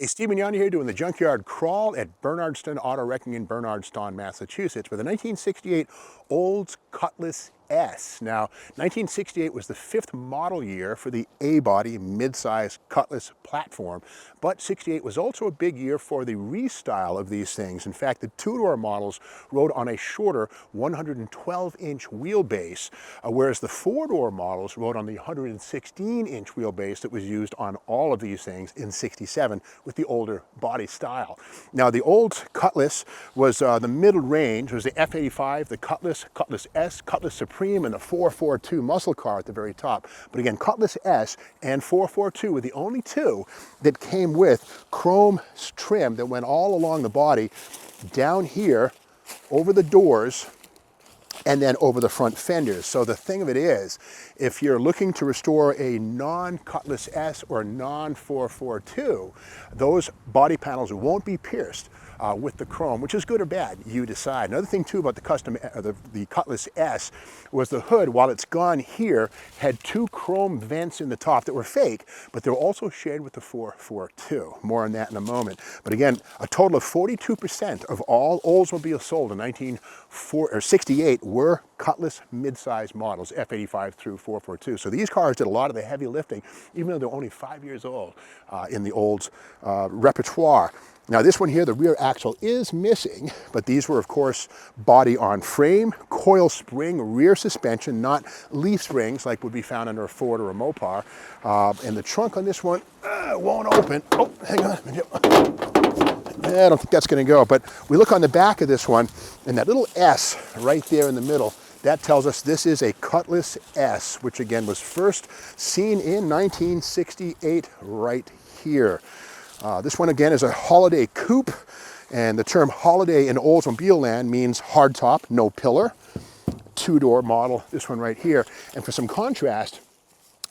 Hey, Stephen Yanni here doing the Junkyard Crawl at Bernardston Auto Wrecking in Bernardston, Massachusetts with a 1968 Olds Cutlass S. Now, 1968 was the fifth model year for the A-body mid-size Cutlass platform, but 68 was also a big year for the restyle of these things. In fact, the two-door models rode on a shorter 112-inch wheelbase, whereas the four-door models rode on the 116-inch wheelbase that was used on all of these things in 67 with the older body style. Now, the old Cutlass was the middle range. It was the F85, the Cutlass, Cutlass S, Cutlass Supreme, and the 442 muscle car at the very top. But again, Cutlass S and 442 were the only two that came with chrome trim that went all along the body, down here, over the doors, and then over the front fenders. So the thing of it is, if you're looking to restore a non-Cutlass S or non-442, those body panels won't be pierced with the chrome, which is good or bad, you decide. Another thing too about the Cutlass S was the hood, while it's gone here, had two chrome vents in the top that were fake, but they were also shared with the 442. More on that in a moment. But again, a total of 42% of all Oldsmobile sold in 1968 were Cutlass mid-size models, F85 through 442. So these cars did a lot of the heavy lifting, even though they're only 5 years old in the Olds repertoire. Now this one here, the rear axle is missing, but these were of course body on frame, coil spring, rear suspension, not leaf springs like would be found under a Ford or a Mopar. And the trunk on this one won't open. Oh, hang on. I don't think that's going to go, but we look on the back of this one, and that little S right there in the middle, that tells us this is a Cutlass S, which again was first seen in 1968 right here. This one again is a holiday coupe, and the term holiday in Oldsmobile land means hardtop, no pillar, two-door model, this one right here. And for some contrast,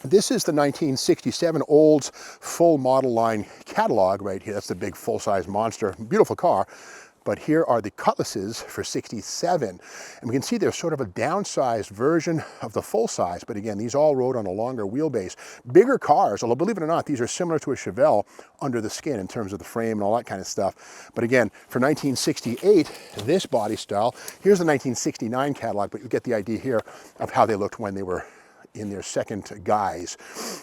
this is the 1967 Olds full model line catalog right here. That's the big full-size monster, beautiful car. But here are the Cutlasses for 67. And we can see they're sort of a downsized version of the full size. But again, these all rode on a longer wheelbase. Bigger cars, although believe it or not, these are similar to a Chevelle under the skin in terms of the frame and all that kind of stuff. But again, for 1968, this body style, here's the 1969 catalog, but you get the idea here of how they looked when they were in their second guise.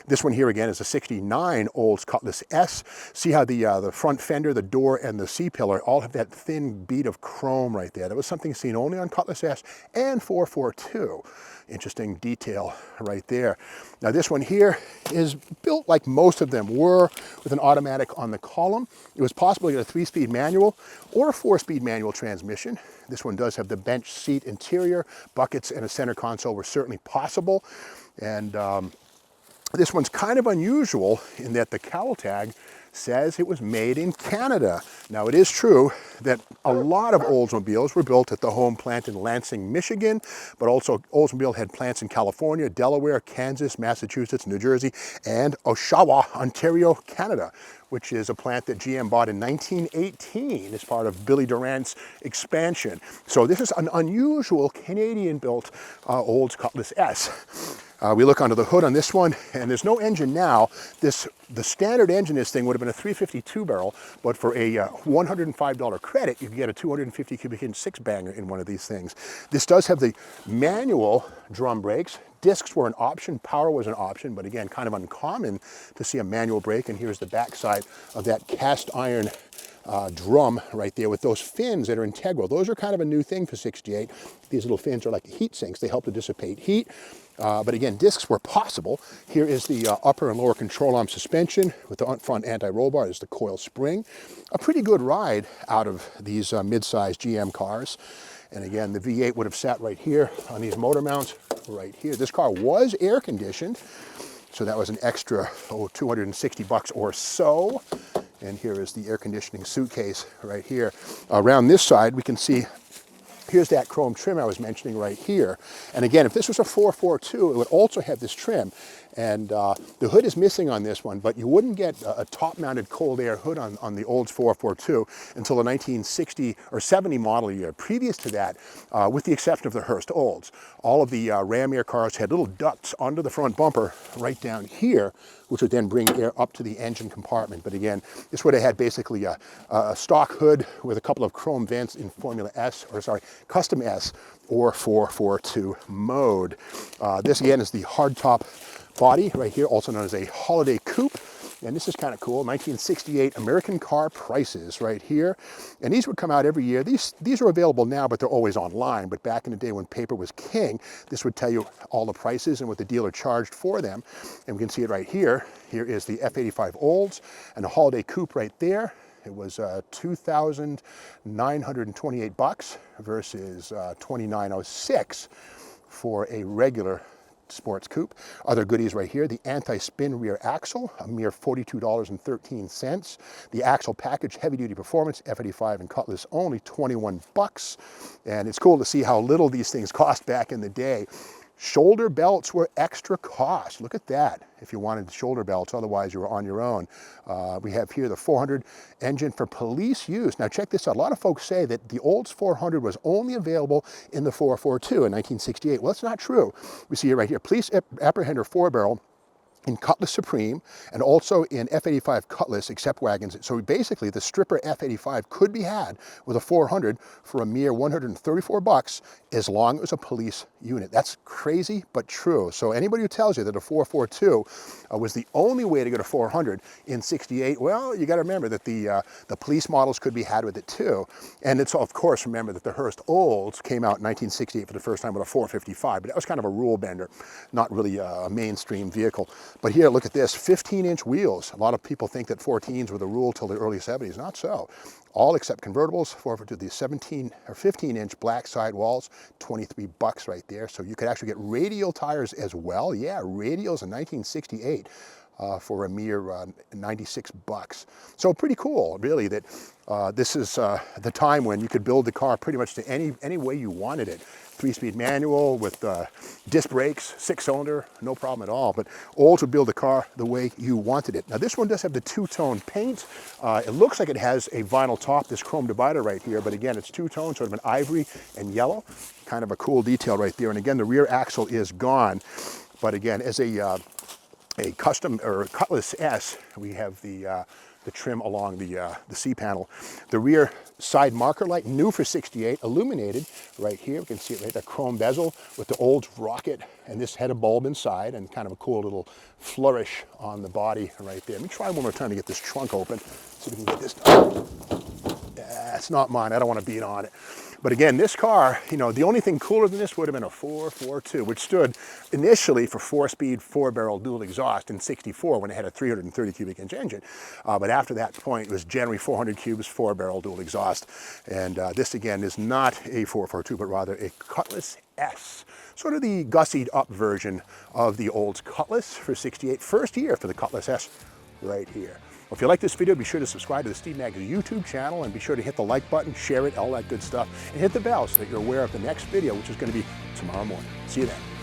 This one here again is a 69 Olds Cutlass S. See how the front fender, the door, and the C-pillar all have that thin bead of chrome right there. That was something seen only on Cutlass S and 442. Interesting detail right there. Now this one here is built like most of them were, with an automatic on the column. It was possible to get a 3-speed manual or a 4-speed manual transmission. This one does have the bench seat interior. Buckets and a center console were certainly possible. And this one's kind of unusual in that the cowl tag says it was made in Canada. Now it is true that a lot of Oldsmobiles were built at the home plant in Lansing, Michigan, but also Oldsmobile had plants in California, Delaware, Kansas, Massachusetts, New Jersey, and Oshawa, Ontario, Canada, which is a plant that GM bought in 1918 as part of Billy Durant's expansion. So this is an unusual Canadian-built Olds Cutlass S. We look under the hood on this one, and there's no engine now. The standard engine in this thing would have been a 352 barrel, but for a $105 credit, you can get a 250 cubic inch 6-banger in one of these things. This does have the manual drum brakes. Discs were an option, power was an option, but again, kind of uncommon to see a manual brake. And here's the backside of that cast iron drum right there with those fins that are integral. Those are kind of a new thing for 68. These little fins are like heat sinks. They help to dissipate heat. But again, discs were possible. Here is the upper and lower control arm suspension with the front anti-roll bar. There's the coil spring. A pretty good ride out of these mid-size GM cars. And again, the V8 would have sat right here on these motor mounts right here. This car was air conditioned, so that was an extra, $260 or so. And here is the air conditioning suitcase right here. Around this side, we can see Here's that chrome trim I was mentioning right here. And again, if this was a 442, it would also have this trim. And the hood is missing on this one, but you wouldn't get a top-mounted cold air hood on the Olds 442 until the 1960 or 70 model year. Previous to that, with the exception of the Hearst Olds, all of the Ram Air cars had little ducts under the front bumper right down here, which would then bring air up to the engine compartment. But again, this would have had basically a stock hood with a couple of chrome vents in Formula S, or sorry, Custom S or 442 mode. This again is the hardtop body right here, also known as a holiday coupe. And this is kind of cool, 1968 American car prices right here. And these would come out every year. These are available now, but they're always online. But back in the day when paper was king, this would tell you all the prices and what the dealer charged for them. And we can see it right here. Here is the F85 Olds and the holiday coupe right there. It was $2,928 versus $2,906 for a regular sports coupe. Other goodies right here, the anti-spin rear axle, a mere $42.13. The axle package, heavy duty performance, F85 and Cutlass only, $21. And it's cool to see how little these things cost back in the day. Shoulder belts were extra cost. Look at that, if you wanted shoulder belts, otherwise you were on your own. We have here the 400 engine for police use. Now check this out, a lot of folks say that the Olds 400 was only available in the 442 in 1968. Well, that's not true. We see it right here, police apprehender 4-barrel, in Cutlass Supreme, and also in F85 Cutlass, except wagons. So basically, the stripper F85 could be had with a 400 for a mere $134, as long as it was a police unit. That's crazy, but true. So anybody who tells you that a 442 was the only way to get a 400 in 68, well, you got to remember that the police models could be had with it too. And it's, of course, remember that the Hearst Olds came out in 1968 for the first time with a 455, but that was kind of a rule bender, not really a mainstream vehicle. But here, look at this, 15-inch wheels. A lot of people think that 14s were the rule till the early 70s. Not so. All except convertibles, to the 17 or 15-inch black sidewalls, $23 right there. So you could actually get radial tires as well. Yeah, radials in 1968 for a mere $96. So pretty cool, really, that this is the time when you could build the car pretty much to any way you wanted it. 3-speed manual with disc brakes, 6-cylinder, no problem at all. But Olds would build the car the way you wanted it. Now this one does have the two-tone paint. It looks like it has a vinyl top, this chrome divider right here, but again, it's two-tone, sort of an ivory and yellow. Kind of a cool detail right there. And again, the rear axle is gone. But again, as a custom or Cutlass S, we have the trim along the C panel. The rear side marker light, new for 68, illuminated right here. We can see it right there, chrome bezel with the Olds rocket, and this had a bulb inside and kind of a cool little flourish on the body right there. Let me try one more time to get this trunk open, see if we can get this done. It's not mine, I don't want to beat on it. But again, this car, you know, the only thing cooler than this would have been a 442, which stood initially for 4-speed, 4-barrel dual exhaust in 64 when it had a 330 cubic inch engine. But after that point, it was generally 400 cubes, 4-barrel dual exhaust. And this, again, is not a 442, but rather a Cutlass S. Sort of the gussied up version of the Olds Cutlass for 68. First year for the Cutlass S right here. Well, if you like this video, be sure to subscribe to the Steve Maggs YouTube channel and be sure to hit the like button, share it, all that good stuff, and hit the bell so that you're aware of the next video, which is going to be tomorrow morning. See you then.